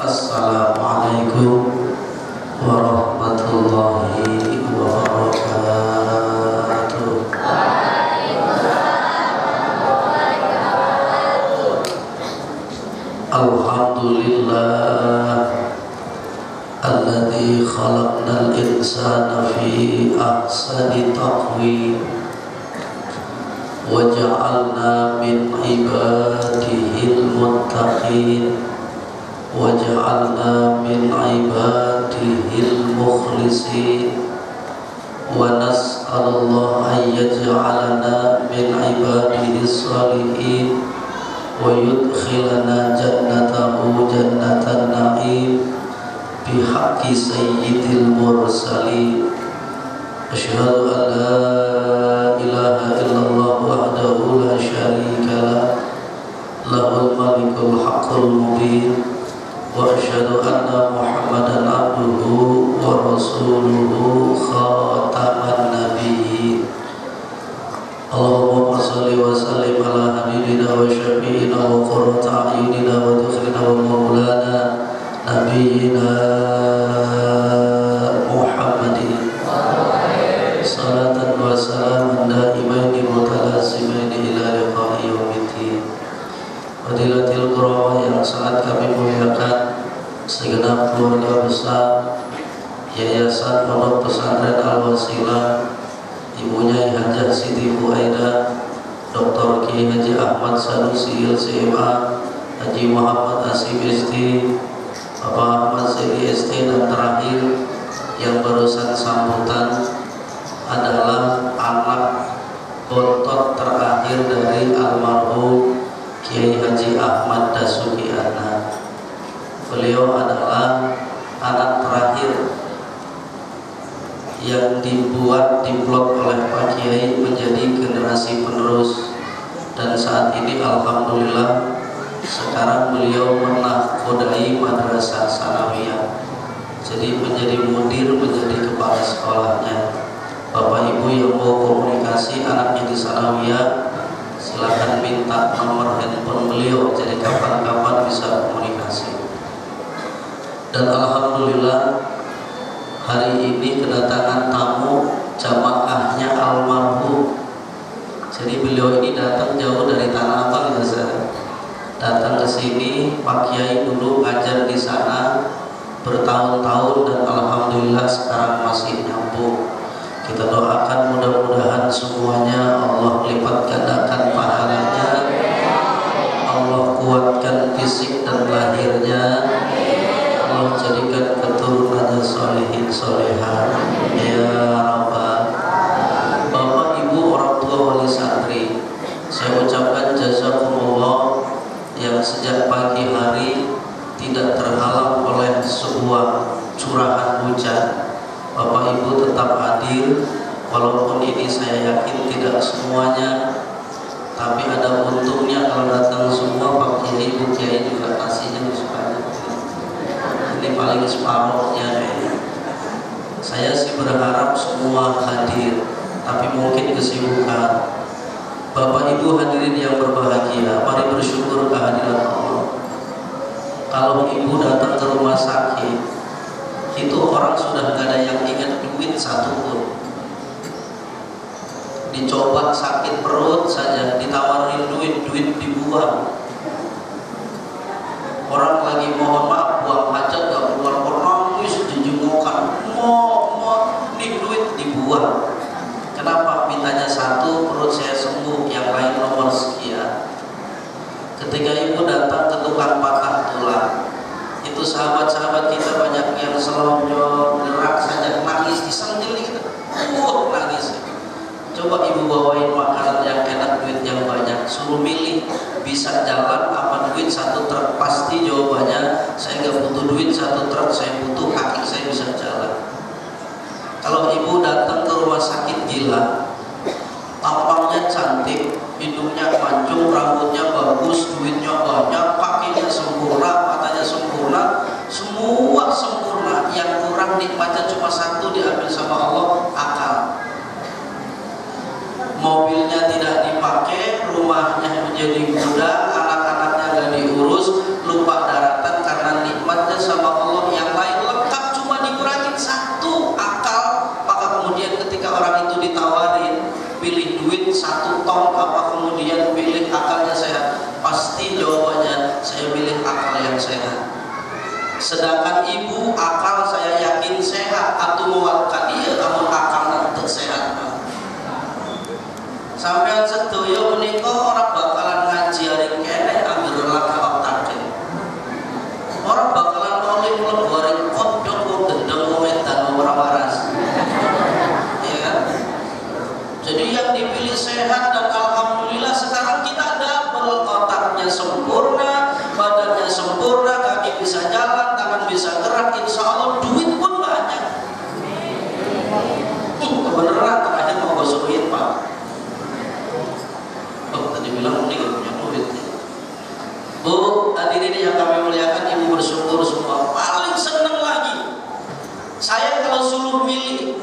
Assalamualaikum warahmatullahi wabarakatuh. Alhamdulillah alladzi khalaqnal insana fi ahsani taqwim wa ja'alna min ibadihil muttaqin waj'alna min ibadihil mukhlisin wa nas'alullah an yaj'alana min ibadihis salihin wa yudkhilana jannatahu jannatan na'im bihaqqi sayyidil mursalin. Asyhadu an la ilaha illallah wahdahu la syarika lah lahul malikul haqqul mubin wa asyhadu anna Muhammadan abduhu wa rasuluhu khataman nabiyyin. Allahumma shalli wa sallim ala habibina wa syafi'ina wa qurrata a'yunina wa dukhrina wa maulana nabiyyina Muhammadin salatan wa salaman daimaini mutalazimaini ila liqa'i yaumiddin. Fadilatil qurra yang sangat kami muliakan, segenap keluarga besar Yayasan Pondok Pesantren Al-Wasilah, ibunya Hajah Siti Fuaida, Dr. Kiai Haji Ahmad Sanusi LCMA, Haji Muhammad Asyif ST, Bapak Ahmad Sedi ST, dan terakhir yang barusan sambutan adalah anak bontot terakhir dari almarhum Kiai Haji Ahmad Dasuki Adnan. Beliau adalah anak terakhir yang diplot oleh Pak Kiai menjadi generasi penerus, dan saat ini alhamdulillah sekarang beliau menakodai madrasah sanawiyah, jadi menjadi mudir, menjadi kepala sekolahnya. Bapak Ibu yang mau komunikasi anaknya di sanawiyah, silakan minta nomor handphone beliau, jadi kapan-kapan bisa komunikasi. Dan alhamdulillah hari ini kedatangan tamu jamaahnya almarhum. Jadi beliau ini datang jauh dari Tanah Abang, ya saya. Datang ke sini, Pak Kiai dulu ngajar di sana bertahun-tahun dan alhamdulillah sekarang masih nyambung. Kita doakan mudah-mudahan semuanya Allah lipat gandakan pahalanya, Allah kuatkan fisik dan lahirnya, Allah jadikan keturunannya solihin solehan, ya Rabbal. Bapak Ibu orang tua wali santri, saya ucapkan jazakumullah yang sejak pagi hari tidak terhalang oleh sebuah curahan hujan. Bapak Ibu tetap hadir, walaupun ini saya yakin tidak semuanya, tapi ada untungnya kalau datang semua. Pak Kiai, Ibu Kiai juga kasihnya sukanya. Ini paling separuhnya. Saya sih berharap semua hadir, tapi mungkin kesibukan. Bapak Ibu hadirin yang berbahagia, mari bersyukur kehadiran Allah. Kalau Ibu datang ke rumah sakit, itu orang sudah gak ada yang ingat duit satupun. Dicoba sakit perut saja, ditawarin duit dibuang. Orang lagi mohon maaf buang hajat gak keluar, nangis dijengukan, ini duit dibuang. Kenapa? Mintanya satu, perut saya sembuh, yang lain nomor sekian. Ketika Ibu datang ke tukang patah tulang, itu sahabat-sahabat kita banyak yang selonjor, gerak saja, nangis disentil gitu, nangis. Coba Ibu bawain makanan yang enak, duit yang banyak, suruh milih, bisa jalan apa duit satu truk, pasti jawabannya saya nggak butuh duit satu truk, saya butuh kaki saya bisa jalan. Kalau Ibu datang ke rumah sakit gila, tampangnya cantik, hidungnya mancung, rambutnya bagus, duitnya banyak, kakinya sempurna, matanya sempurna, semua sempurna. Yang kurang nikmatnya cuma satu, diambil sama Allah, akal. Mobilnya tidak dipakai, rumahnya menjadi gudang, anak-anaknya nggak diurus, lupa daratan karena nikmatnya duit 1 ton apa kemudian pilih akalnya sehat? Pasti jawabannya saya pilih akal yang sehat. Sedangkan ibu akal saya yakin sehat atau mewakil dia namun akal nanti sehat. Sampai sedoyo menika orang bakalan ngaji hari kene angger laka otak. Orang bakalan oleh mlebu kodok wong gendeng wong edan ora waras. Ya kan? Jadi yang dipilih sehat dan alhamdulillah sekarang kita double, otaknya sempurna, badannya sempurna, kaki bisa jalan, tangan bisa gerak, insya Allah duit pun banyak. Kebenaran terakhir mau gosok duit Pak. Oh tadi bilang ini gak punya duit. Bu, hadirin yang kami muliakan, ibu bersyukur semua. Paling seneng lagi saya kalau suruh milih,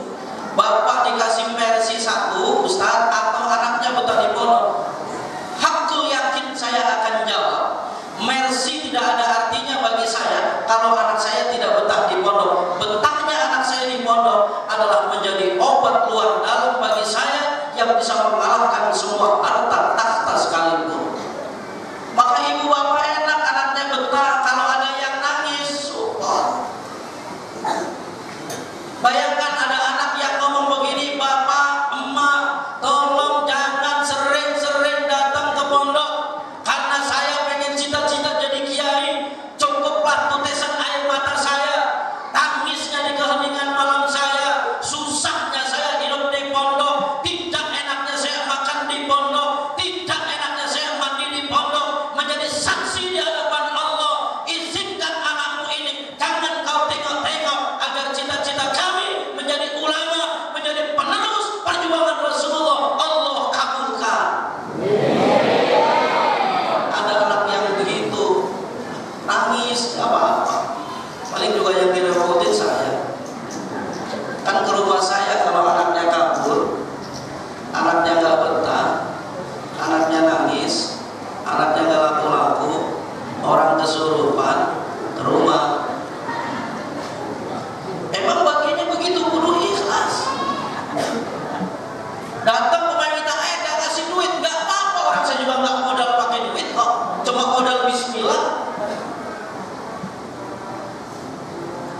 bapak dikasih Mercy 1 Ustaz atau anaknya betah di pondok, hakul yakin saya akan jawab Mercy tidak ada artinya bagi saya kalau anak saya tidak betah di pondok. Betahnya anak saya di pondok adalah menjadi obat luar dalam bagi saya yang bisa mengalahkan semua harta tahta sekalipun. Maka ibu bapak enak anaknya betah kalau ada yang nangis, support. Bayangkan ada anak yang ngomong begini, bapak, emak, tolong jangan sering-sering datang ke pondok karena saya pengen cita-cita jadi kiai. Cukuplah tetesan air mata saya, tangisnya di keheningan malam saya, susahnya saya hidup di pondok, tidak enaknya saya makan di pondok, tidak enaknya saya mandi di pondok, menjadi saksi di hadapan Allah. Izinkan anakmu ini jangan kau tengok-tengok agar cita-cita kami menjadi ulama, menjadi penerus perjuangan Rasulullah Allah kabulkan. Ada anak yang begitu nangis gak apa-apa, paling juga yang direpotin saya. Kan ke rumah saya kalau anaknya kabur, anaknya gak betah, anaknya nangis, anaknya gak laku-laku, orang kesurupan ke rumah, emang bagiannya begitu kudu ikhlas. Datang pemain minta gak kasih duit, gak apa-apa, orang saya juga gak modal pakai duit kok, cuma modal bismillah.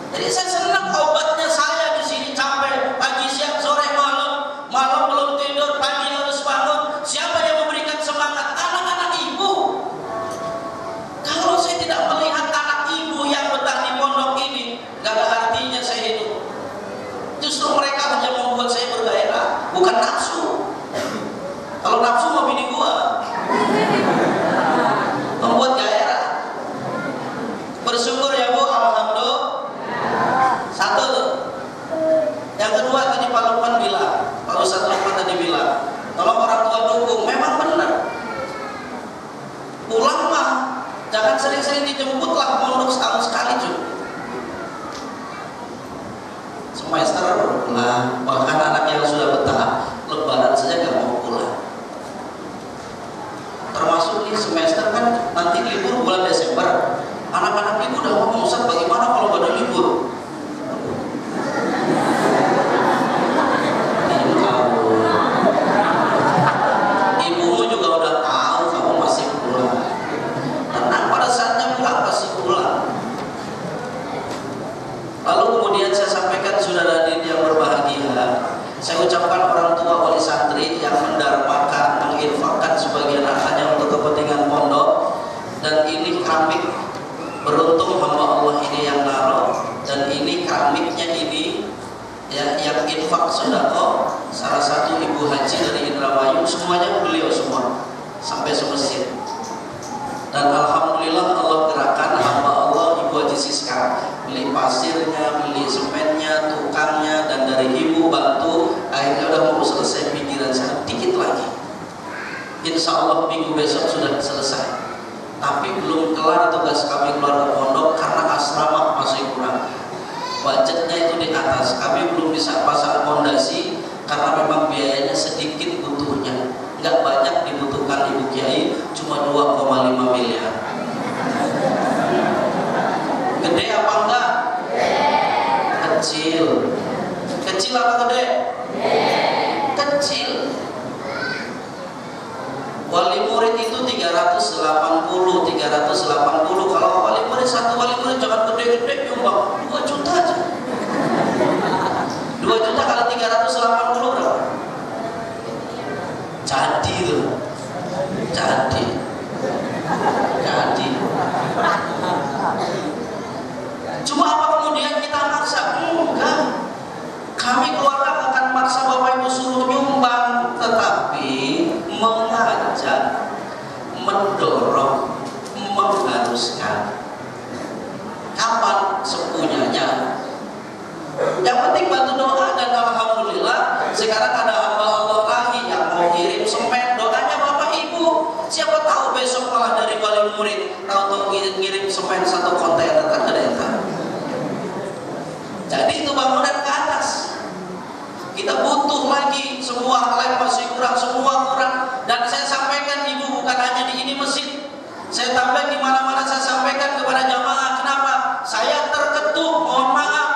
Jadi saya senang obatnya saya di sini capek, pagi siang sore malam, malam belum tidur, pagi harus bangun. Siapa yang memberikan semangat? Anak-anak ibu. Kalau saya tidak melihat anak ibu yang betah di pondok ini, gak ada artinya saya hidup. Justru mereka hanya membuat saya bergairah, bukan nafsu. Kalau nafsu mau bini gua, membuat gairah. Bersyukur ya Bu, alhamdulillah. Satu. Yang kedua tadi Pak Lukman bilang, Pak Ustadz Lukman tadi bilang, tolong orang tua dukung. Memang benar. Pulang mah jangan sering-sering dijemput lah, pondok setahun sekali cuy. Semester pulang, bahkan anak yang sudah betah lebaran saja gak mau pulang. Termasuk di semester kan nanti libur bulan Desember. Anak-anak ibu udah ngomong, Ustaz bagaimana kalau gak ada libur? Ibumu juga udah tahu kamu masih pulang. Tenang, pada saatnya pulang pasti pulang. Lalu kemudian saya sampaikan saudara hadirin yang berbahagia, saya ucapkan orang tua wali santri yang mendarmakan, menginfakkan sebagian hartanya untuk kepentingan pondok, dan ini keramik. Beruntung hamba Allah ini yang naruh, dan ini keramiknya ini ya, yang infak sedekah salah satu ibu haji dari Indramayu, semuanya beliau semua sampai semesir. Dan alhamdulillah Allah gerakan hamba Allah ibu haji Siska, beli pasirnya, beli semennya, tukangnya, dan dari ibu bantu, akhirnya udah mau selesai pikiran saya, dikit lagi. Insya Allah minggu besok sudah selesai. Tapi belum kelar tugas kami keluar ke pondok karena asrama masih kurang. Budgetnya itu di atas, kami belum bisa pasang fondasi karena memang biayanya sedikit butuhnya, nggak banyak dibutuhkan ibu kiai, cuma 2,5 miliar. Gede apa enggak? Kecil. Kecil apa gede? Kecil. Wali murid itu 380. Kalau wali murid, satu wali murid jangan gede-gede nyumbang 2 juta aja. 2 juta kali 380 berapa? Jadi loh. Jadi. Cuma apa kemudian kita maksa? Enggak. Kami keluarga akan maksa Bapak Ibu suruh nyumbang, tetapi mengajak, mendorong, mengharuskan. Kapan? Sepunyanya. Yang penting bantu doa, dan alhamdulillah sekarang ada hamba Allah lagi yang mau kirim semen. Doanya Bapak Ibu. Siapa tahu besok malah dari wali murid tahu ngirim semen 1 kontainer, kan ada yang tahu. Jadi itu bangunan ke atas. Kita butuh lagi, semua lem masih kurang, semua kurang. Dan saya sampaikan Ibu, bukan hanya di ini masjid, saya tambah di mana-mana saya sampaikan kepada jamaah. Kenapa? Saya terketuk, mohon maaf,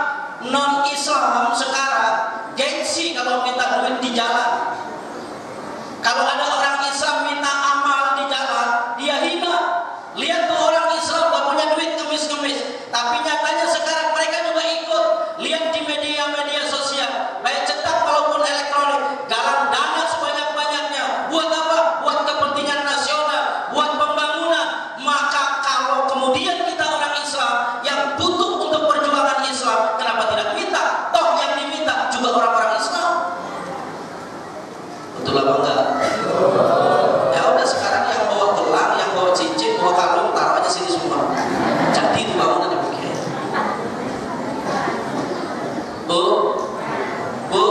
non Islam sekarang gengsi kalau minta duit di jalan. Kalau ada orang Islam minta amal di jalan, dia hina. Lihat tuh orang Islam gak punya duit, kemis-kemis, tapi nyatanya sekarang mereka juga ikut. Lihat di media-media sosial, baik cetak maupun elektronik, galang dana sebanyak-banyaknya. Buat apa? Buat kepentingan nasional, buat pembangunan. Maka kalau kemudian kita orang Islam yang butuh untuk perjuangan Islam, kenapa tidak minta? Toh yang diminta juga orang-orang Islam. Betul apa enggak? Ya udah, sekarang yang bawa gelang, yang bawa cincin, bawa kalung, taruh aja sini semua. Jadi itu bangunan yang begini. Bu,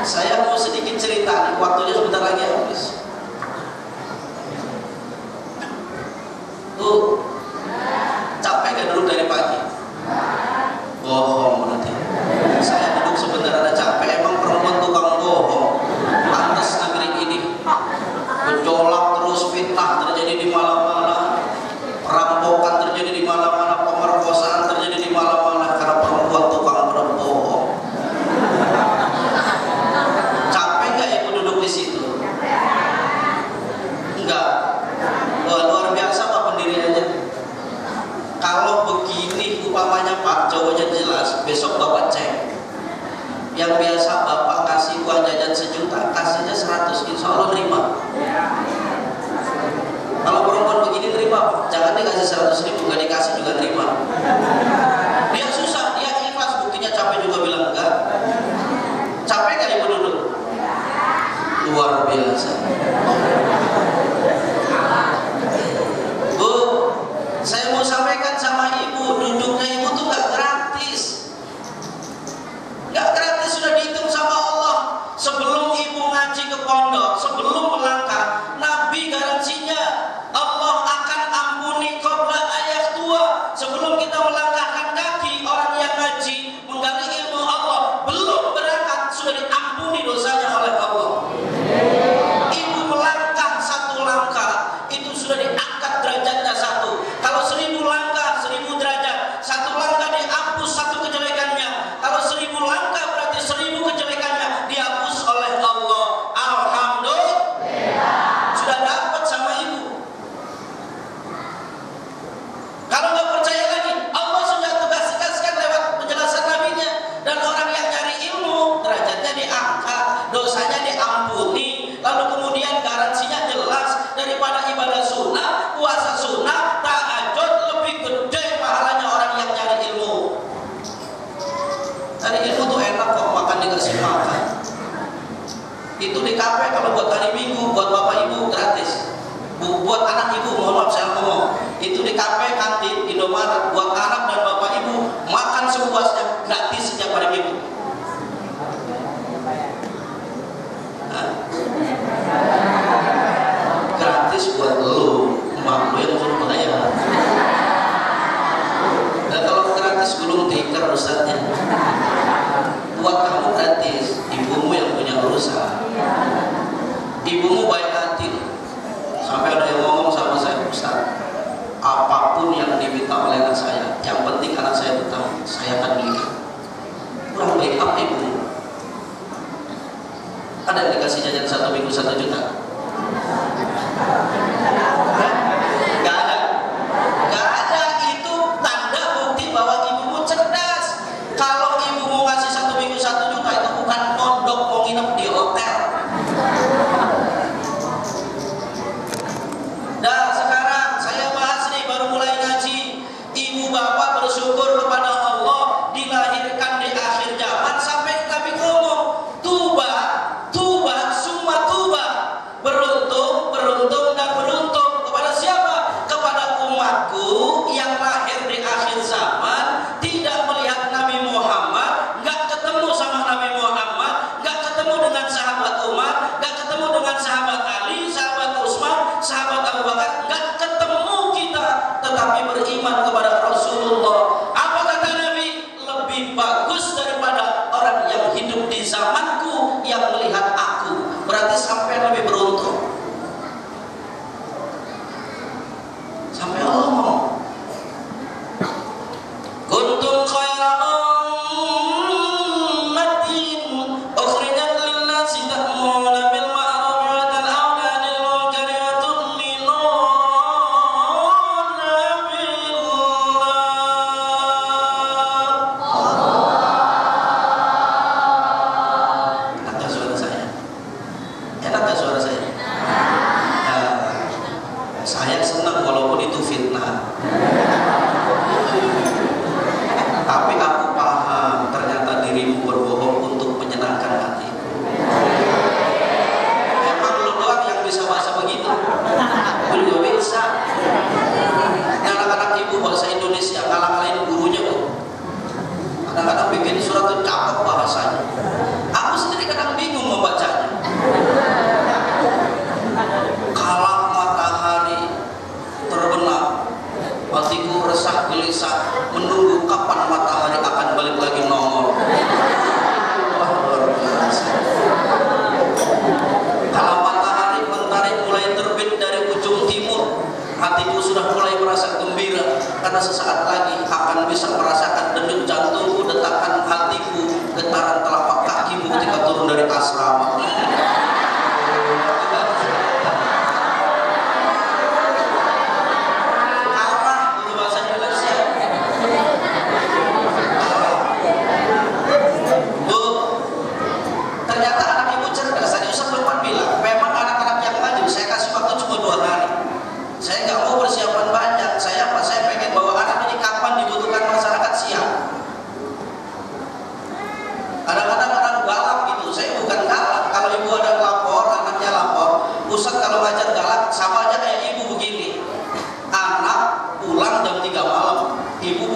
saya mau sedikit cerita nih, waktunya sebentar lagi habis. Bu, capek gak duduk dari pagi? Bohong berarti. Saya duduk sebentar ada capek, emang perempuan tukang bohong. Pantas negeri ini gejolak terus, fitnah terjadi di mana-mana, perampokan terjadi di mana-mana, pemerkosaan terjadi di mana-mana karena perempuan tukang berbohong. Capek nggak Ibu duduk di situ? Enggak. Luar biasa Pak pendiriannya. Kalau begini umpamanya Pak, jawabannya jelas, besok Bapak cek. Yang biasa Bapak kasih uang jajan 1 juta, kasihnya 100, insya Allah terima. Kalau perempuan begini terima, jangan dikasih 100.000, nggak dikasih juga terima. Dia susah, dia ikhlas, buktinya capek juga bilang enggak. Capek nggak Ibu duduk? Luar biasa. Bu, saya mau sampaikan sama Ibu, duduknya Ibu tuh nggak gratis. Nggak gratis, sudah dihitung sama Allah. Sebelum Ibu ngaji ke pondok, sebelum melangkah, Nabi garansinya Allah akan ampuni qabla ayat 2. Sebelum kita melangkahkan kaki, orang yang ngaji menggali ilmu Allah belum berangkat sudah diampuni dosanya oleh Allah. Ibu melangkah 1 langkah itu sudah diangkat derajatnya 1. Kalau 1000 langkah 1000 derajat, 1 langkah dihapus 1 kejelekannya. Kalau 1000 langkah berarti 1000 kejelekannya dihapus oleh Allah. Alhamdulillah, sudah dapat sama Ibu. Kalau nggak percaya lagi, Allah sudah tugaskan lewat penjelasan nabinya. Dan orang yang nyari ilmu, derajatnya diangkat, dosanya diampuni. Lalu kemudian garansinya jelas, daripada ibadah sunnah, puasa sunnah, tahajud lebih gede pahalanya orang yang nyari ilmu. Cari ilmu tuh enak kok, makan dikasih makan. Itu di kafe kalau buat hari Minggu, buat Bapak Ibu gratis. Buat anak Ibu, mohon maaf saya ngomong, itu di kafe kantin Indomaret, buat anak dan Bapak Ibu makan sepuasnya gratis setiap hari Minggu. Gratis buat lu, emak lu yang suruh bayar. Dan kalau gratis gulung tikar ustadznya. Buat kamu gratis, ibumu yang punya urusan. Ibumu baik hati. Sampai ada yang ngomong sama saya, Ustaz, apapun yang diminta oleh anak saya, yang penting anak saya bertanggung, saya akan belikan. Kurang baik apa ibumu? Ada yang dikasih jajan 1 minggu 1 juta?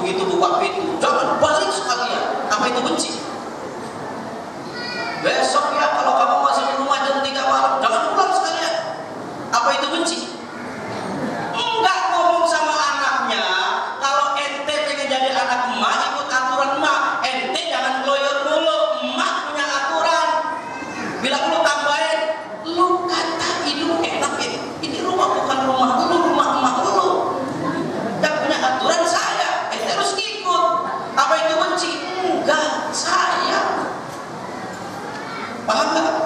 begitu buka pintu, jangan balik sekalian. Apa itu benci? Besok ya kalau kamu masih di rumah jam 3 malam, jangan pulang sekalian. Apa itu benci? Enggak, ngomong sama anaknya, kalau ente pengen jadi anak emak, ikut aturan emak. Ente jangan keloyor mulu, emak punya aturan. Bila lu tambahin, lu kata hidup enak ya. Ini rumah bukan rumah lu, rumah emak lu. Yang punya aturan saya, ente harus ikut. Apa itu benci? Enggak, sayang. Paham gak?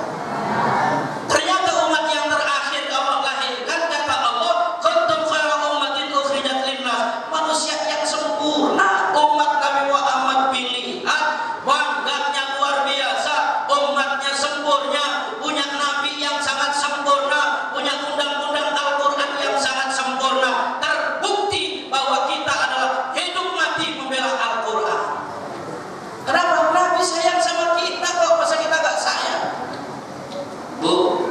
Ternyata umat yang terakhir Allah lahirkan, kata Allah, kuntum khairu ummatin ukhrijat linnas, manusia yang sempurna. Umat Nabi Muhammad pilihan, banggatnya luar biasa. Umatnya sempurna, punya nabi yang sangat sempurna, punya undang-undang Al-Quran yang sangat sempurna. Terbukti bahwa kita adalah hidup mati membela Al-Quran. Kenapa? Nabi sayang sama kita kok, masa kita gak sayang? Bu,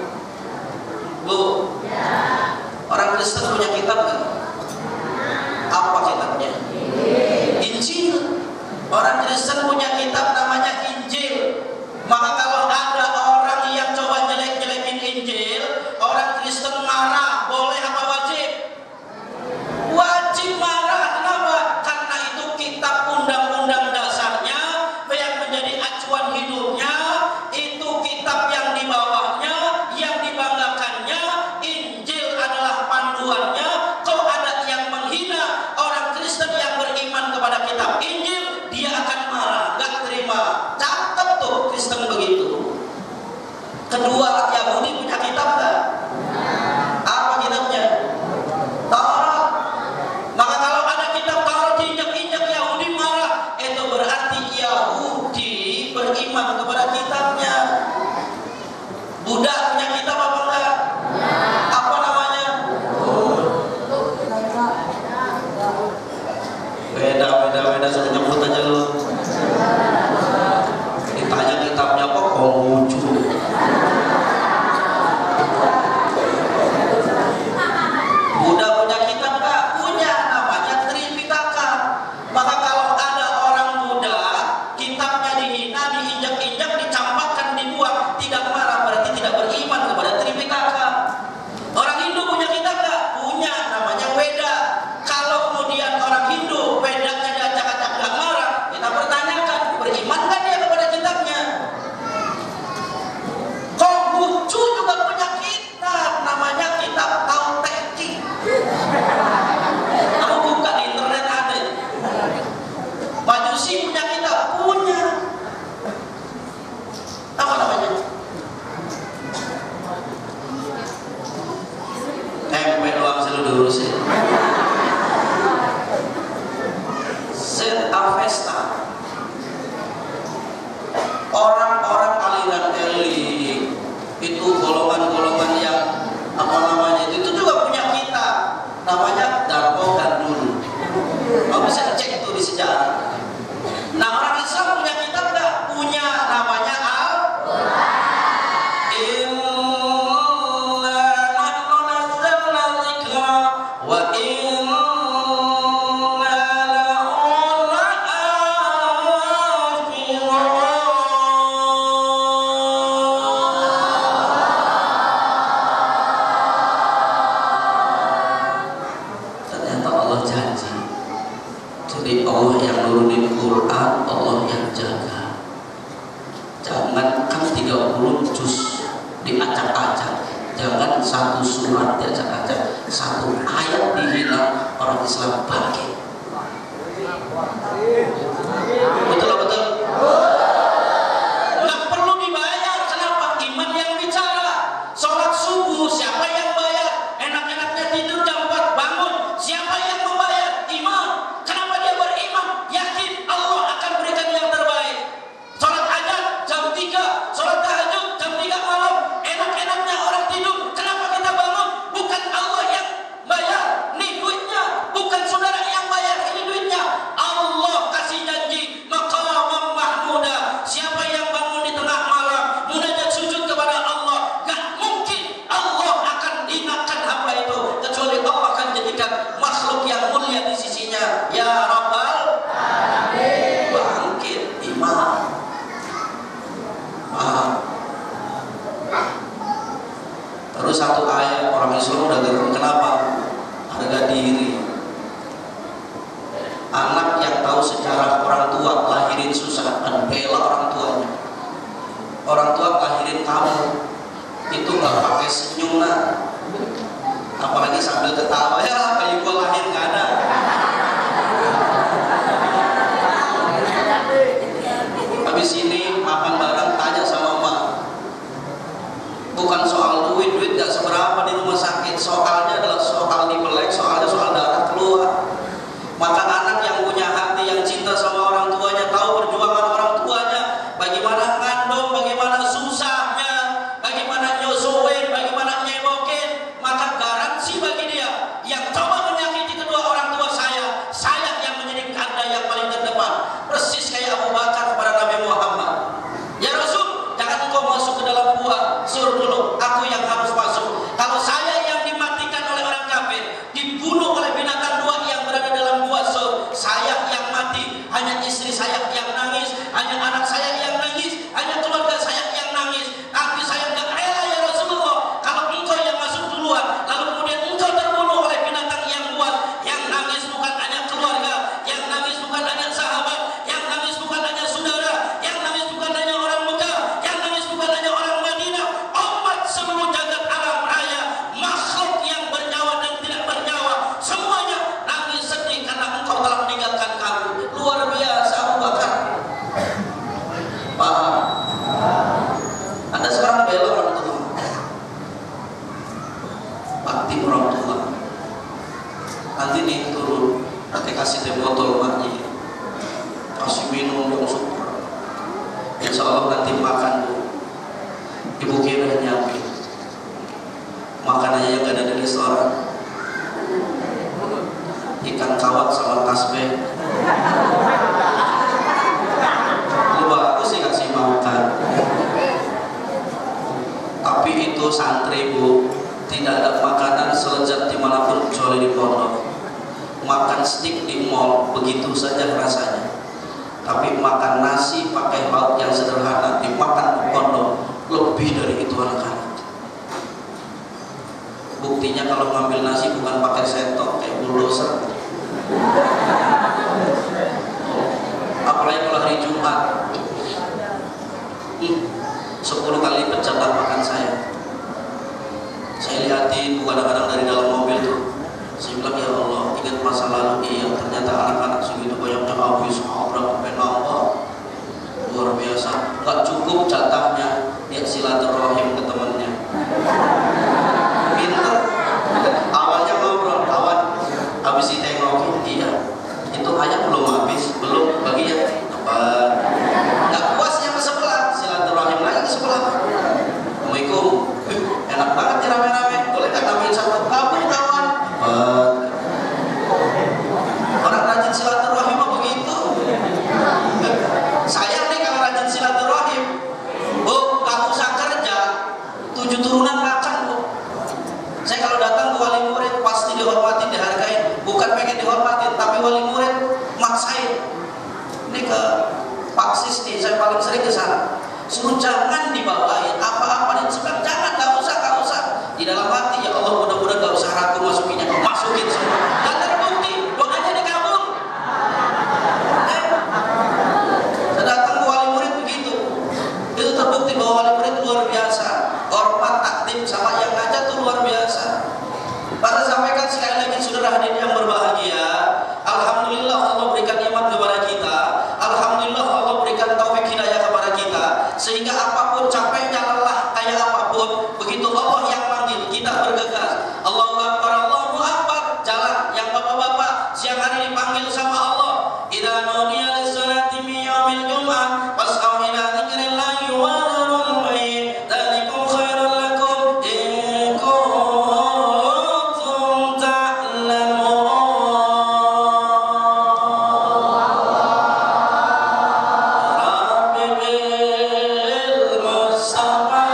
orang Kristen punya kitab kan? Apa kitabnya? Injil. Orang Kristen punya kitab namanya Injil. Maka kalau ada orang yang coba jelek-jelekin Injil, orang Kristen marah, boleh apa wajib? Wajib marah. Kenapa? Karena itu kitab undang-undang dasarnya yang menjadi acuan hidupnya, itu kitab yang di bawahnya, yang dibanggakannya. Injil adalah panduannya. Kalau ada yang menghina orang Kristen yang beriman kepada kitab Injil, dia akan marah, gak terima. Catat tuh Kristen begitu. Kedua, Yahudi punya kitab gak? Apa kitabnya? Taurat. Maka kalau ada kitab Taurat diinjak-injak, Yahudi marah. Itu berarti Yahudi beriman kepada kitabnya. Buddha punya kitab apa enggak? Apa namanya? Beda, sudah nyebut aja lu. Ditanya kitabnya apa? Konghucu. Buddha punya kitab enggak? Punya, namanya Tripitaka. Maka kalau ada orang Buddha, kitabnya dihina, diinjak-injak, dicampakkan, dibuang, tidak marah, berarti tidak beriman kepada Tripitaka. Orang Hindu punya kitab enggak? Punya, namanya Weda. Kalau kemudian orang Hindu Wedanya diacak-acak enggak marah, kita pertanyakan, beriman enggak dia kepada kitabnya? Konghucu juga punya kitab, namanya kitab Tao Te Ching. Kamu buka di internet ada. Majusi punya kitab, punya. Apa namanya? Tempe doang selalu diurusin. Zen Avesta. Orang-orang aliran elit itu golongan-golongan yang apa namanya itu juga punya kitab, namanya Darpo Gandul. Kamu bisa cek itu di sejarah. Nah, orang Islam punya kitab nggak? Punya, namanya Al-Quran. Inna nahnu nazzalna dzikra wa inna lahu lahafizun. Ternyata Allah janji. Jadi Allah yang nurunin Quran, Allah yang jaga. Jangan kan 30 juz diacak-acak. Jangan satu surat diacak-acak, satu ayat dihina, orang Islam bangkit. Betul betul. Nggak perlu dibayar. Kenapa? Iman yang bicara. Sholat subuh siapa yang bayar? Enak-enaknya tidur jam 4 bangun. Siapa yang membayar? Iman. Kenapa dia beriman? Yakin Allah akan berikan yang terbaik. Sholat hajat jam 3, sholat tahajud jam 3 malam. Enak-enaknya orang tidur. Kenapa kita bangun? Bukan Allah yang bayar, nih duitnya. Bukan saudara yang bayar, ini duitnya. Allah kasih janji, maka sambil ketawa, ya bayi gua lahir nggak ada. Habis ini makan bareng, tanya sama emak. Bukan soal duit gak seberapa di rumah sakit, soalnya adalah soal dibelek, soalnya soal darah keluar. Maka anak yang punya hati, yang cinta sama orang tuanya, tahu perjuangan orang tuanya, bagaimana ngandung, bagaimana susahnya, bagaimana nyusuin, bagaimana nyewokin, maka garansi bagi dia yang coba menyakiti kedua orang tua saya yang menjadi garda yang paling terdepan. Persis kayak Abu Bakar kepada Nabi Muhammad. Ya Rasul, jangan engkau masuk ke dalam gua, suruh dulu, aku yang harus masuk. Kalau saya yang dimatikan oleh orang kafir, dibunuh oleh binatang dua yang berada dalam gua, saya yang mati, hanya istri saya yang nangis, hanya anak saya yang nangis, hanya keluarga saya yang nangis. Tapi saya enggak rela ya Rasulullah, kalau engkau yang masuk duluan, lalu kemudian engkau terbunuh oleh binatang yang buas. Yang nangis bukan hanya keluarga, yang nangis bukan hanya sahabat, yang nangis bukan hanya saudara, yang nangis bukan hanya orang Mekah, yang nangis bukan hanya orang Madinah, umat seluruh jagat alam raya, makhluk yang bernyawa dan tidak bernyawa, semuanya nangis sedih karena engkau telah meninggalkan kami. Luar biasa Abu Bakar. Paham? Anda sekarang bela orang tua, bakti orang tua. Nanti nih turun, nanti kasih teh botol maknya, kasih minum yang super. Insya Allah nanti makan bu, ibu kira nyampe makanannya yang gak ada di restoran, ikan kawat sama tasbih. Lu aku sih kasih makan, tapi itu santri bu, tidak ada makanan selezat dimanapun kecuali di pondok. Makan steak di mall begitu saja rasanya, tapi makan nasi pakai lauk yang sederhana dimakan di pondok lebih dari itu anak-anak. Buktinya kalau ngambil nasi bukan pakai sendok kayak bulldozer. Apalagi kalau hari Jumat, 10 kali pecah makan saya. Saya lihatin kadang-kadang dari dalam mobil tuh, saya bilang ya Allah, ingat masa lalu. Iya, ternyata anak-anak segitu banyaknya habis berapa penambah, luar biasa. Gak cukup jatahnya dia silaturahim ke temannya. Pinter. Awalnya ngobrol, kawan, habis ditengokin, iya, itu ayam belum habis, belum bagi ya, tepat. Gak puasnya ke sebelah, silaturahim lagi ke sebelah. Assalamualaikum, enak banget ya rame-rame, boleh gak tambahin satu kabur kawan? Orang rajin silaturahim mah begitu. Sayang nih kalau rajin silaturahim, bu, gak usah kerja, 7 turunan makan bu. Saya kalau datang ke wali murid pasti dihormatin, dihargain. Bukan pengen dihormatin, tapi wali murid maksain. Ini ke Pak Sisti, saya paling sering ke sana. Suruh jangan dibawain apa-apa dan sebagainya, jangan, gak usah. Di dalam hati ya Allah, mudah-mudahan gak usah ragu masukinnya, masukin semua. Dan terbukti doanya dikabul. Saya datang ke wali murid begitu, itu terbukti bahwa wali murid luar biasa, hormat, takdim sama yang ngajar tuh luar biasa. Pada sampaikan sekali lagi saudara hadirin yang berbahagia, alhamdulillah Allah berikan nikmat kepada kita, alhamdulillah Allah berikan taufik hidayah kepada kita, sehingga apapun capeknya, lelah kayak apapun, begitu Allah yang manggil kita bergegas. Allahu Akbar, Allahu Akbar, jalan. Yang bapak-bapak siang hari dipanggil sama Allah, idza nudiya lis-salati min yaumil jum'ah fas'au ila dzikrillahi wa dzarul bai'a dzalikum khairul lakum in kuntum ta'lamun. Rabbi bil mustafa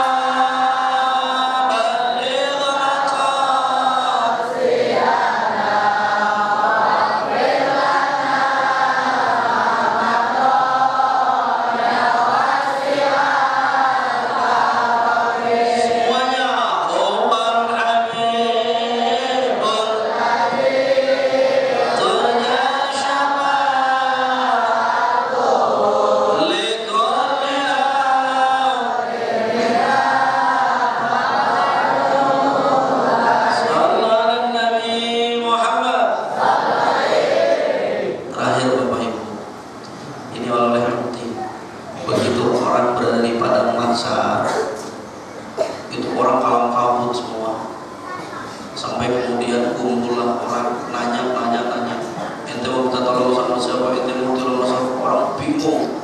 balligh maqasidana masa itu orang kalang kabut semua, sampai kemudian kumpullah orang nanya, ente mau minta tolong sama siapa, ente mau tolong sama orang bingung.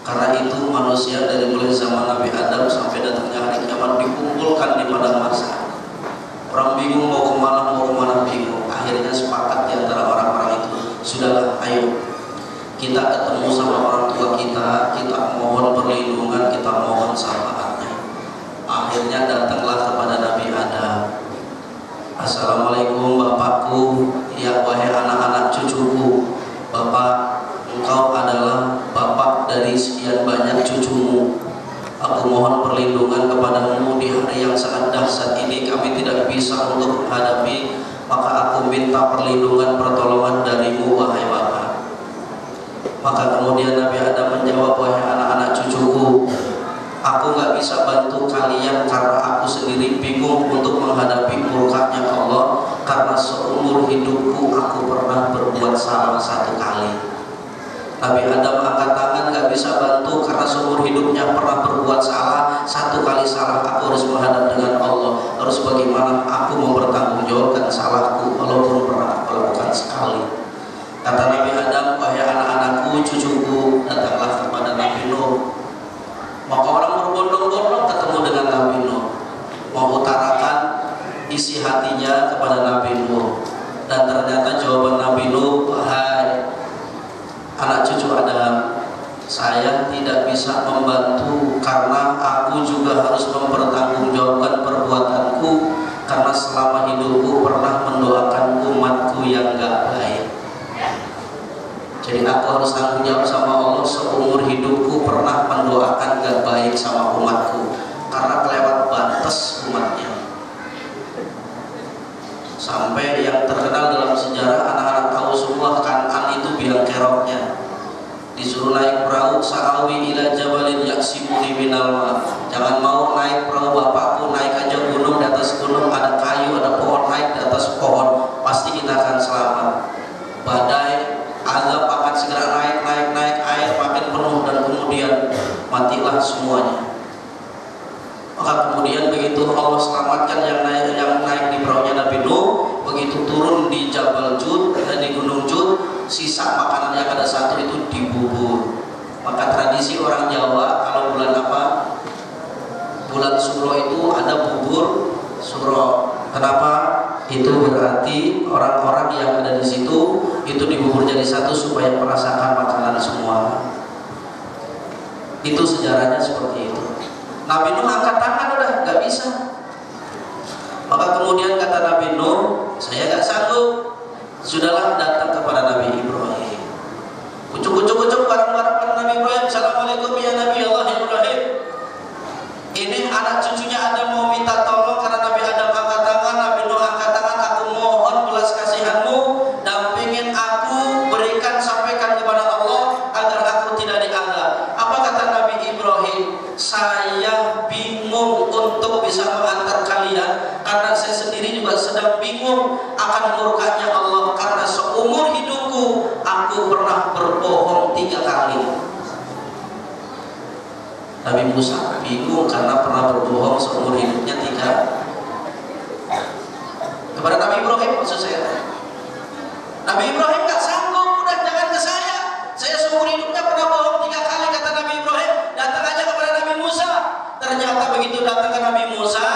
Karena itu manusia dari mulai zaman Nabi Adam sampai datangnya hari kiamat dikumpulkan di padang mahsyar. Orang bingung mau kemana bingung. Akhirnya sepakat di antara orang-orang itu, sudahlah, ayo kita ketemu sama orang tua kita mohon perlindungan, kita mohon syafaatnya. Akhirnya datanglah kepada Nabi Adam. Assalamualaikum bapakku, ya wahai anak-anak cucuku. Bapak, engkau adalah bapak dari sekian banyak cucumu. Aku mohon perlindungan kepadamu di hari yang sangat dahsyat ini. Kami tidak bisa untuk menghadapi, maka aku minta perlindungan pertolongan darimu wahai Bapa. Maka kemudian Nabi Adam menjawab, wahai anak-anak cucuku, aku gak bisa bantu kalian karena aku sendiri bingung untuk menghadapi murkanya Allah. Karena seumur hidupku aku pernah berbuat salah satu kali. Nabi Adam angkat tangan, gak bisa bantu karena seumur hidupnya pernah berbuat salah. Satu kali salah aku harus menghadap dengan Allah. Harus bagaimana aku mempertanggungjawabkan salahku walaupun pernah melakukan sekali. Kata Nabi Adam, wahai anak-anakku, cucuku, datanglah kepada Nabi Nuh. Maka orang berbondong-bondong ketemu dengan Nabi Nuh, mau utarakan isi hatinya kepada Nabi Nuh. Dan ternyata jawaban Nabi Nuh, wahai anak cucu Adam, saya tidak bisa membantu karena aku juga harus mempertanggungjawabkan perbuatanku. Karena selama hidupku pernah mendoakan umatku yang gak baik. Jadi aku harus tanggung jawab sama Allah. Seumur hidupku pernah mendoakan gak baik sama umatku karena kelewat batas umatnya. Sampai yang terkenal dalam sejarah, anak-anak tahu semua Kan'an itu biang keroknya. Disuruh naik perahu, sa'awi ila jabalin yaksimuni minal ma. Jangan mau naik perahu bapakku, naik aja gunung. Di atas gunung ada kayu, ada pohon, naik di atas pohon, pasti kita akan selamat. Badai, azab akan segera naik, air makin penuh dan kemudian matilah semuanya. Maka kemudian begitu Allah selamatkan yang naik di perahunya Nabi Nuh, begitu turun di Jabal Jud dan di Gunung Jud, sisa makanan yang ada satu itu dibubur. Maka tradisi orang Jawa kalau bulan apa? Bulan Suro itu ada bubur Suro. Kenapa? Itu berarti orang-orang yang ada di situ itu dibubur jadi satu supaya merasakan makanan semua. Itu sejarahnya seperti itu. Nabi Nuh angkat tangan, udah gak bisa. Maka kemudian kata Nabi Nuh, saya gak sanggup. Sudahlah, datang kepada Nabi Ibrahim. Kucuk bareng-bareng pada Nabi Ibrahim. Assalamualaikum ya Nabi Allah Ibrahim. Ini anak cucunya Adam mau minta tolong karena Nabi Adam angkat tangan, Nabi Nuh angkat tangan. Aku mohon belas kasihanmu, dampingin aku, berikan, sampaikan kepada Allah agar aku tidak dianggap. Apa kata Nabi Ibrahim? Saya bingung untuk bisa mengantar kalian karena saya sendiri juga sedang bingung akan murkanya Allah. Karena seumur hidupku aku pernah berbohong 3 kali. Nabi Musa bingung karena pernah berbohong seumur hidupnya 3. Kepada Nabi Ibrahim maksud saya. Nabi Ibrahim gak sanggup, udah jangan ke saya. Saya seumur hidupnya pernah bohong 3 kali, kata Nabi Ibrahim. Datang aja kepada Nabi Musa. Ternyata begitu datang ke Nabi Musa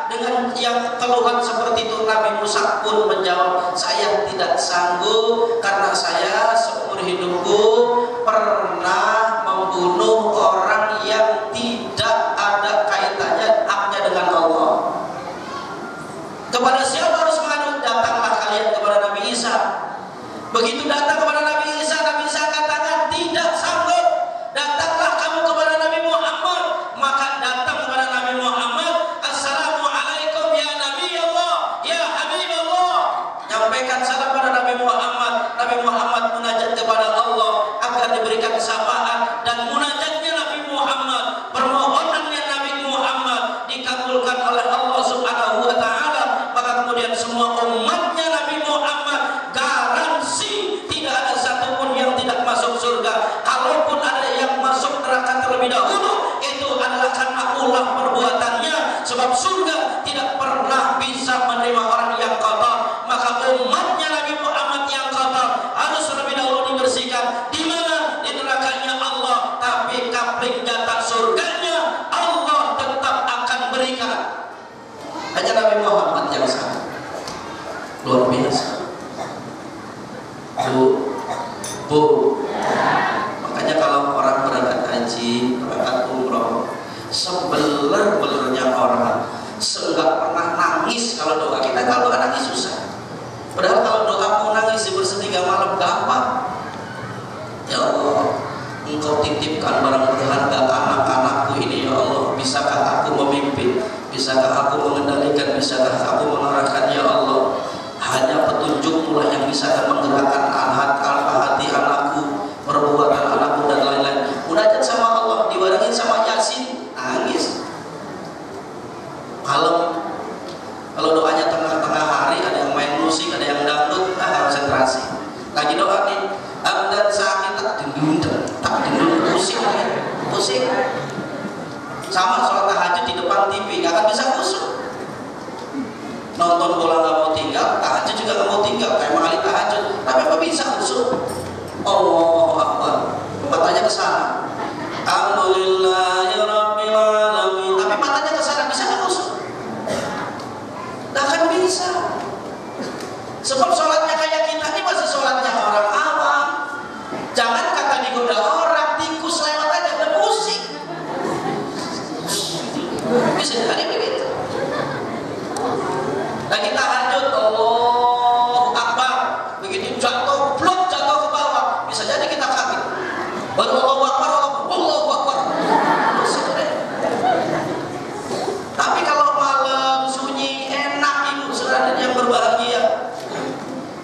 dengan yang keluhan seperti itu, Nabi Musa pun menjawab, saya tidak sanggup karena saya seumur hidupku pernah membunuh orang yang tidak ada kaitannya haknya dengan Allah. Kepada siapa harus mengadu? Datanglah kalian kepada Nabi Isa. Begitu datang kepada Nabi Isa katakan tidak sanggup. Datanglah kamu kepada Nabi Muhammad. Maka datang kepada Nabi Muhammad. Assalamualaikum ya Nabi Allah, ya Habib Allah. Nyampaikan salam pada Nabi Muhammad. Nabi Muhammad munajat kepada Allah. Nabi Muhammad yang sama. Luar biasa. Bu, makanya kalau orang berangkat haji, berangkat umroh, sebeler-belernya orang seenggak pernah nangis kalau doa. Kita kalau doa nangis susah. Padahal kalau doa mau nangis di bersetingga malam gampang. Ya Allah, Engkau titipkan barang berharga anak-anakku ini, ya Allah. Bisakah aku memimpin? Bisakah aku mengendalikan? Bisakah aku mengarahkan, ya Allah? Hanya petunjukmu lah yang bisa menggerakkan hati anakku, perbuatan anakku dan lain-lain. Munajat sama Allah, dibarengin sama Yasin, nangis. Kalau doanya tengah-tengah hari, ada yang main musik, ada yang dangdut, konsentrasi. Lagi doa nih, dan sakit tak dindung, pusing. Sama sholat tahajud di depan TV, nggak akan bisa khusyuk. Nonton bola nggak mau tinggal, tahajud juga nggak mau tinggal, kayak kali tahajud. Tapi apa bisa khusyuk? Allahu Akbar, matanya ke sana. Alhamdulillahirabbil alamin. Tapi matanya ke sana, bisa nggak khusyuk? Nggak akan bisa. Sebab sholatnya kayak kita ini masih sholatnya orang awam. Jangan kata digoda orang, tikus lewat aja udah pusing. Bisa jadi begitu. Lagi tahajud, Allahu Akbar, begitu jatuh ke bawah, bisa jadi kita kaget. Baru Allahu Akbar. Tapi kalau malam sunyi enak, ibu saudara yang berbahagia.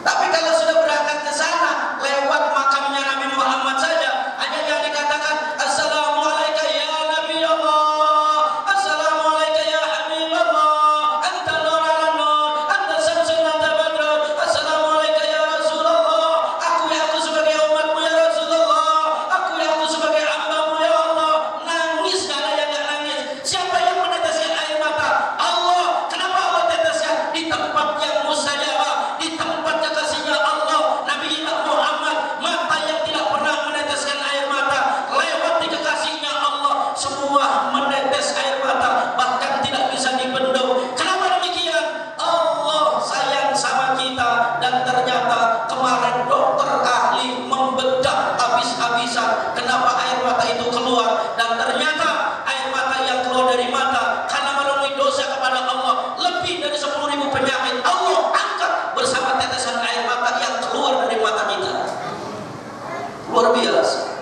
Tapi kalau sudah berangkat ke sana, lewat makamnya Nabi Muhammad saja, hanya yang dikatakan Assalamualaikum ya Nabi Allah, Assalamualaikum ya Habib Allah, Anta nur ala nur, Anta samsun anta badrun, Assalamualaikum ya Rasulullah, aku sebagai umatmu ya Rasulullah, aku sebagai hambamu ya Allah. Nangis gak ada yang gak nangis. Siapa yang meneteskan air mata? Allah. Kenapa Allah teteskan? Di tempat yang mustajabah, di tempat kekasihnya Allah Nabi Muhammad. Mata yang tidak pernah meneteskan air mata lewat di kekasihnya Allah, semua menetes air mata, bahkan tidak bisa dibendung. Kenapa demikian? Allah sayang sama kita. Dan ternyata kemarin dokter ahli membedah habis-habisan kenapa air mata itu keluar. Dan ternyata air mata yang keluar dari mata karena memenuhi dosa kepada Allah, lebih dari 10.000 penyakit Allah angkat bersama tetesan air mata yang keluar dari mata kita. Luar biasa.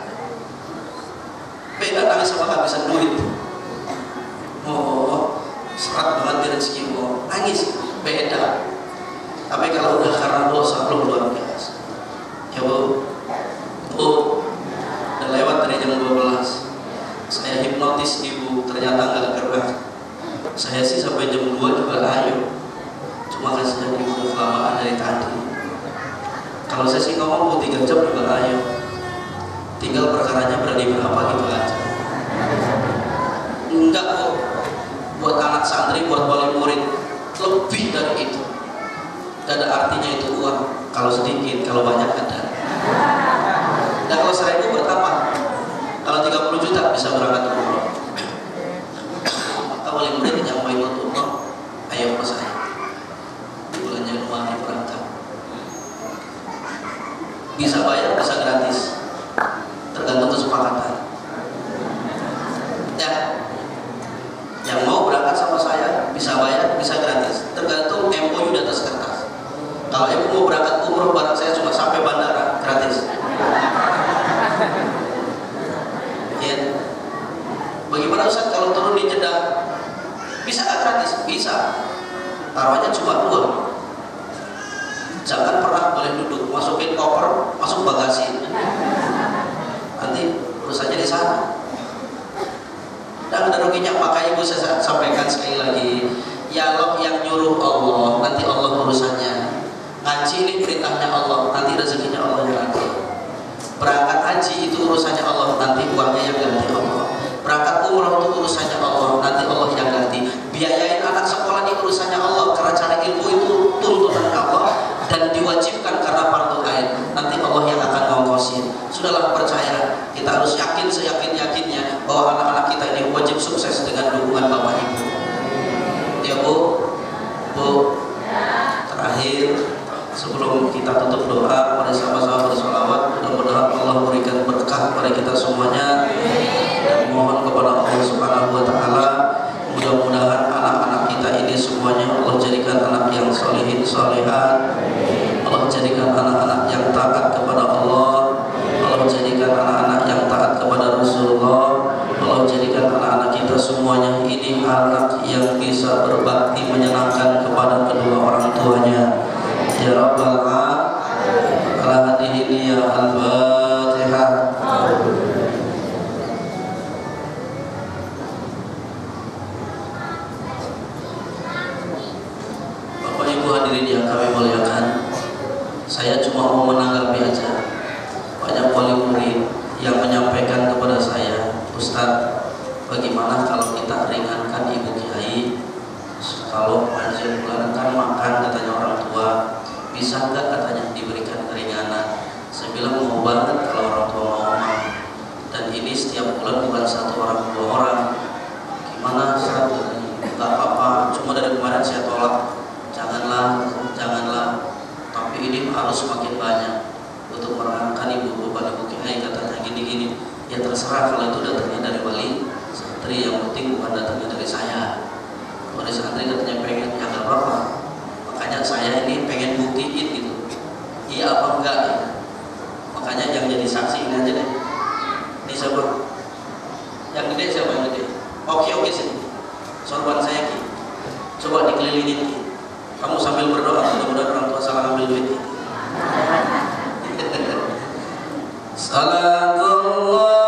Beda nangis sama kehabisan duit. Oh, serat banget di rezeki, nangis. Beda. Tapi kalau udah karena dosa, luar biasa. Ya Bu, udah lewat dari jam 12. Saya hipnotis ibu, ternyata nggak gerak. Saya sih sampai jam 2 juga ayo. Cuma kasih ibu kelamaan dari tadi. Kalau saya sih ngomong mau 3 jam juga ayo. Tinggal perkaranya berani berapa gitu aja. Enggak kok. Buat anak santri, buat wali murid, lebih dari itu. Gak ada artinya itu uang. Kalau sedikit, kalau banyak ada. Dan kalau 1.000 buat apa? Kalau 30 juta bisa berangkat umroh. Maka wali murid yang mau ikut umroh, ayo ke saya. Bulan Januari berangkat. Bisa bayar, bisa gratis. Tergantung kesepakatan. Ya, yang mau berangkat sama saya bisa bayar, bisa gratis. Tergantung MOU di atas kertas. Kalau ibu mau berangkat umroh bareng saya cuma sampai bandara, gratis. Ya. Bagaimana Ustaz kalau turun di Jeddah? Bisa nggak gratis? Bisa. Taruhannya cuma 2. Jangan pernah boleh duduk, masukin koper, masuk bagasi. Nanti urusannya di sana. Dan ada ruginya. Maka ibu saya sampaikan sekali lagi, ya Allah yang nyuruh Allah, nanti Allah urusannya. Ngaji ini perintahnya Allah, nanti rezekinya Allah yang ganti. Berangkat haji itu urusannya Allah, nanti uangnya yang ganti Allah. Berangkat umroh itu urusannya Allah, nanti Allah yang ganti. Biayain anak sekolah ini urusannya Allah, karena cari ilmu itu tuntutan Allah dan diwajibkan karena fardu ain. Nanti Allah yang akan ngongkosin. Sudahlah, percaya. Kita harus yakin seyakin-yakinnya bahwa anak-anak kita ini wajib sukses dengan dukungan Bapak Ibu. Ya Bu, Bu, terakhir sebelum kita tutup doa, mari sama-sama bersolawat. Mudah-mudahan Allah berikan berkah pada kita semuanya, dan mohon kepada Allah Subhanahu wa Ta'ala, mudah-mudahan anak-anak kita ini semuanya Allah jadikan anak yang solehin solehat, Allah jadikan anak-anak yang taat kepada Allah, Allah jadikan anak-anak yang taat kepada Rasulullah, Allah jadikan anak-anak kita semuanya ini anak yang bisa berbakti menyenangkan kepada kedua orang tuanya. Ya Rabbal Alamin. Ala hadihi ya al-Fatihah. Bapak Ibu hadirin yang kami muliakan, saya cuma mau menanggapi aja. Banyak wali murid yang menyampaikan kepada saya, Ustadz, bagaimana kalau kita ringankan ibu kiai? Kalau pengajian bulanan kan makan, katanya orang tua, bisa nggak katanya diberikan keringanan? Saya bilang mau banget kalau orang tua mau. Dan ini setiap bulan bukan satu orang, dua orang. Gimana Ustaz? Nggak apa-apa, cuma dari kemarin saya tolak. Janganlah. Tapi ini harus makin banyak untuk meringankan ibu beban ibu kiai, katanya gini-gini. Ya terserah kalau itu datangnya dari wali santri, yang penting bukan datangnya dari saya. Wali santri katanya pengen, ya nggak apa-apa. Makanya saya ini pengen buktiin gitu, iya apa enggak gitu. Makanya yang jadi saksi ini aja deh. Ini siapa? Yang gede siapa yang gede? Oke sini. Sorban saya Ki. Coba dikelilingin Ki. Kamu sambil berdoa, mudah-mudahan orang tua salah ambil duit. Salatullah.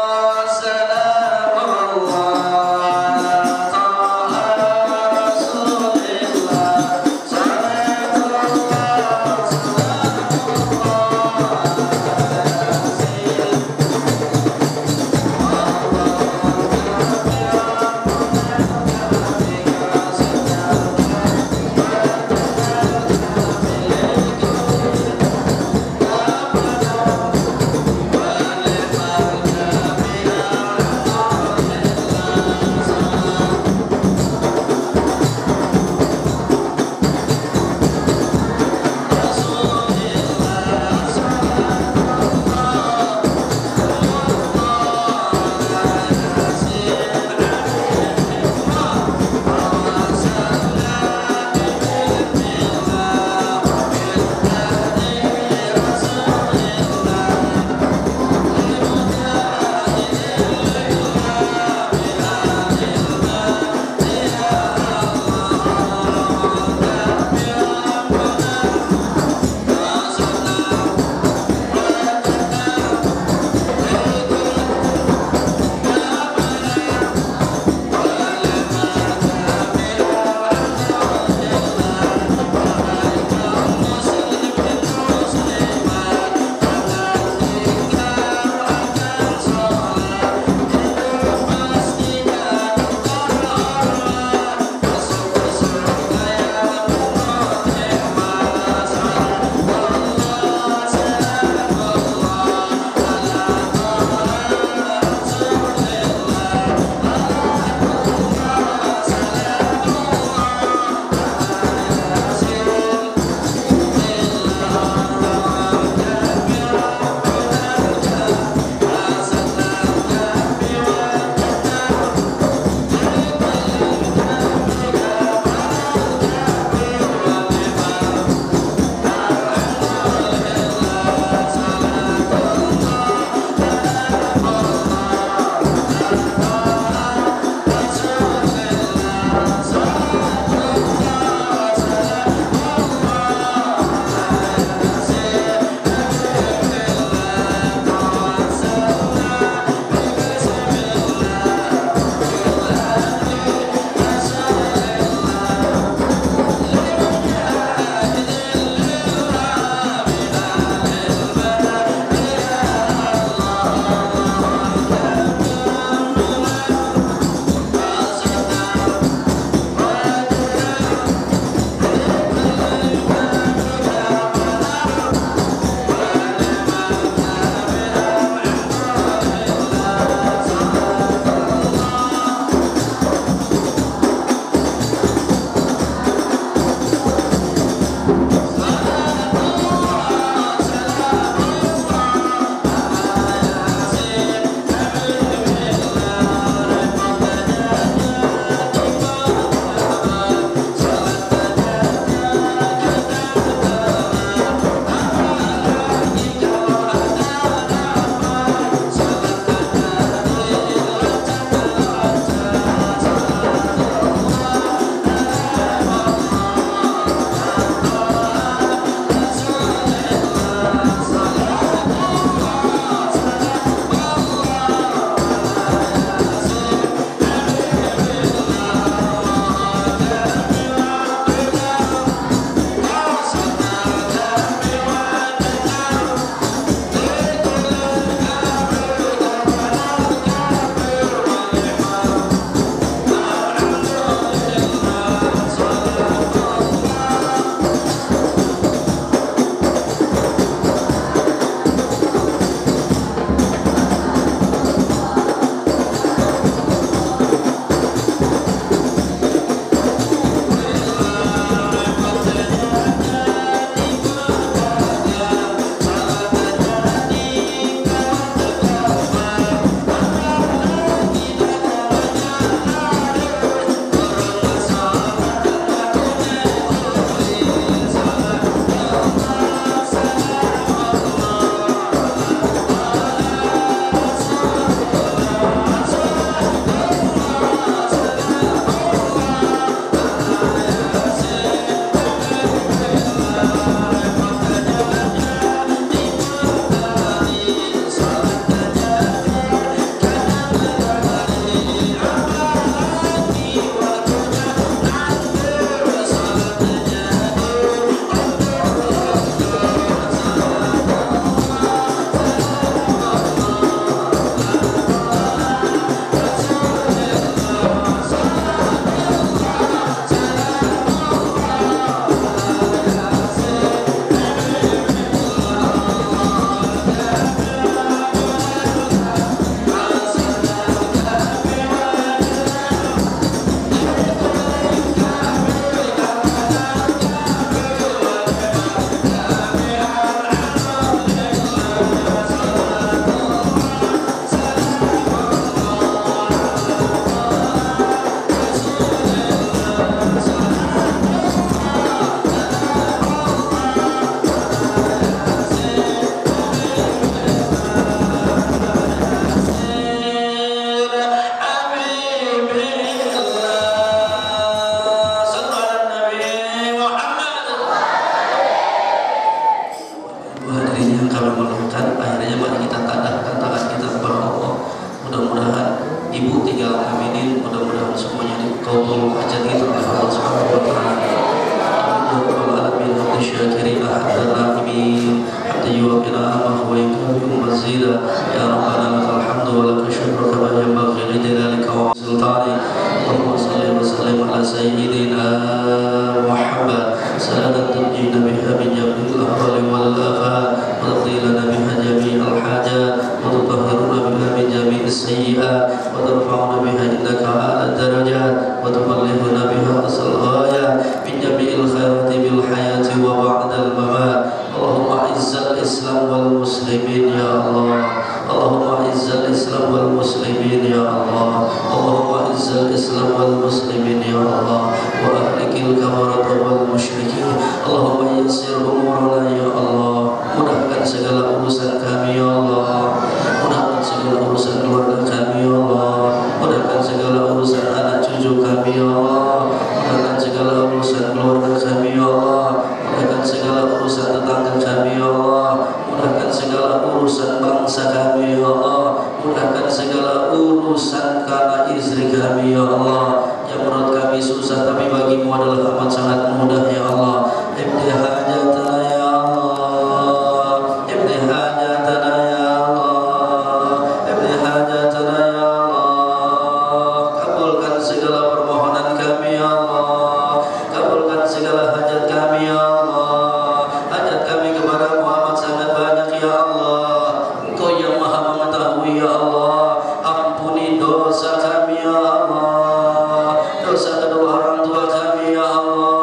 السيئات وترفعنا بها عندك أعلى الدرجات وتبلغنا بها أقصى الغايات من جميع الخيرات بالحياة وبعد الممات. اللهم أعز الإسلام والمسلمين يا الله. اللهم أعز الإسلام والمسلمين يا الله. اللهم أعز الإسلام والمسلمين يا الله وأهلك الكفرة والمشركين. اللهم يسر أمورنا يا الله. Mudahkan segala urusan kami ya Allah. Mudahkan segala urusan keluarga kami ya Allah. Mudahkan segala urusan anak cucu kami ya Allah. Mudahkan segala urusan keluarga kami ya Allah. Mudahkan segala urusan tetangga kami ya Allah. Mudahkan segala urusan bangsa kami ya Allah. Mudahkan segala urusan kana istri kami ya Allah. Yang menurut kami susah tapi bagimu adalah amat sangat mudah ya Allah. Ibni hajatana ya Allah. Ibni hajatana ya Allah. Ibni hajatana ya Allah. Kabulkan segala permohonan kami ya Allah. Kabulkan segala hajat kami ya Allah. Hajat kami kepada Muhammad sangat banyak ya Allah. Engkau yang maha mengetahui ya Allah. Ampuni dosa kami ya Allah. Dosa kedua orang tua kami ya Allah.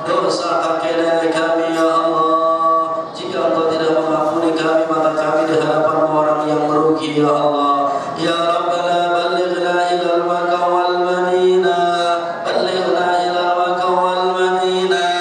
Dosa kakek nenek kami ya Allah. Jika Engkau tidak mengampuni kami maka kami di hadapan orang yang merugi ya Allah. Ya Rabbana ballighna ilal Makkah wal Madinah. Ballighna ilal Makkah wal Madinah.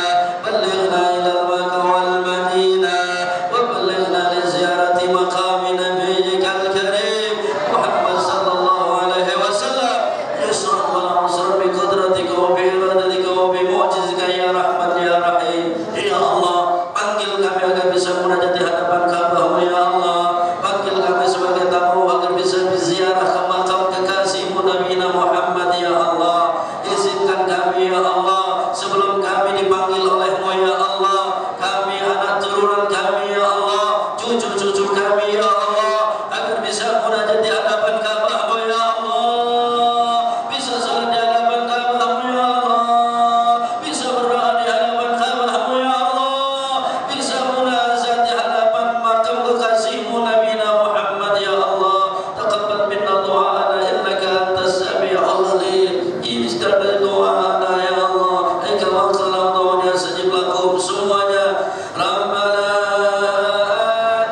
Ballighna ilal Makkah wal Madinah. Wa ballighna li ziyarati maqami nabiyyikal karim Muhammad sallallahu alaihi wasallam. Yusra wa nasra bi qudratika wa bi iradatika wa bi mu'jizika ya Rahman ya Rahim. Ya Allah, panggil kami agar bisa munajat di hadapan Ka'bah ya Allah. Panggil kami sebagai tamu agar bisa berziarah ke makam kekasihmu Nabi Muhammad ya Allah. Izinkan kami ya Allah sebelum kami dipanggil olehmu ya Allah. Kami anak turunan kami ya Allah, cucu-cucu kami ya Allah, agar bisa munajat di hadapan Ka'bah ya Allah. Bisa salat di hadapan Ka'bah ya Allah. Bisa berdoa di hadapan Ka'bah ya Allah. Bisa munajat di hadapan makam kekasihmu Nabi Muhammad ya Allah. Taqabbal minna du'ana innaka antas sami'ul alim. Istajib du'ana ya Allah. Ika wa salam ya sajib lakum semuanya. Rabbana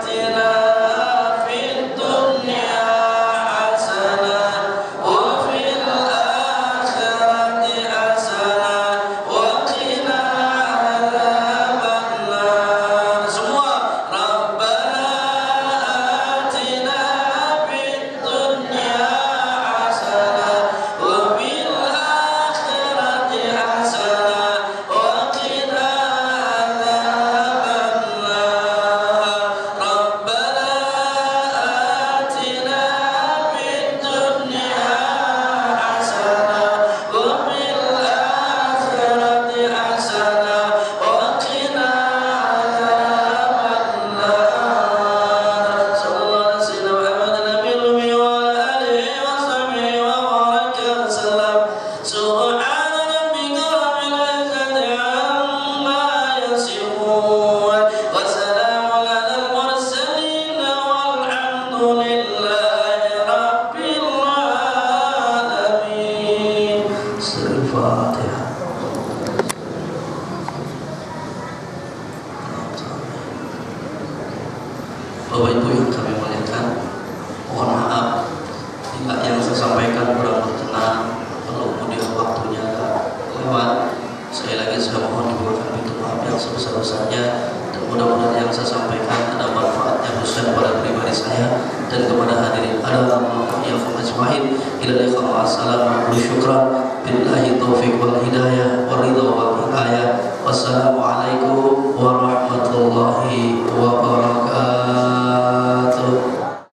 atina fid dunya hasanah wa fil akhirati hasanah wa qina adzabannar. Semua Rabbana atina fid dunya hasanah wa fil akhirati hasanah wa qina adzabannar. Rabbana atina fid dunya hasanah wa fil akhirati hasanah wa qina adzabannar. Sallallahu alaihi Muhammad nabiyul ummi wa ala alihi wa sahbihi wa baraka wa sallam. Subhana rabbika rabbil izzati amma yasifun wa salamun alal mursalin walhamdulillahi rabbil alamin. Al-Fatihah. Bapak Ibu yang kami muliakan, mohon maaf jika yang saya sampaikan kurang berkenan, perlu kemudian waktunya agak lewat. Sekali lagi saya mohon dibuatkan pintu maaf yang sebesar-besarnya, dan mudah-mudahan yang saya sampaikan ada manfaatnya khususnya pada pribadi saya dan kepada hadirin. Adallahu'iyyakum ajma'in. Ila liqa ma'assalam wa syukran billahi taufiq wal hidayah wa ridha wa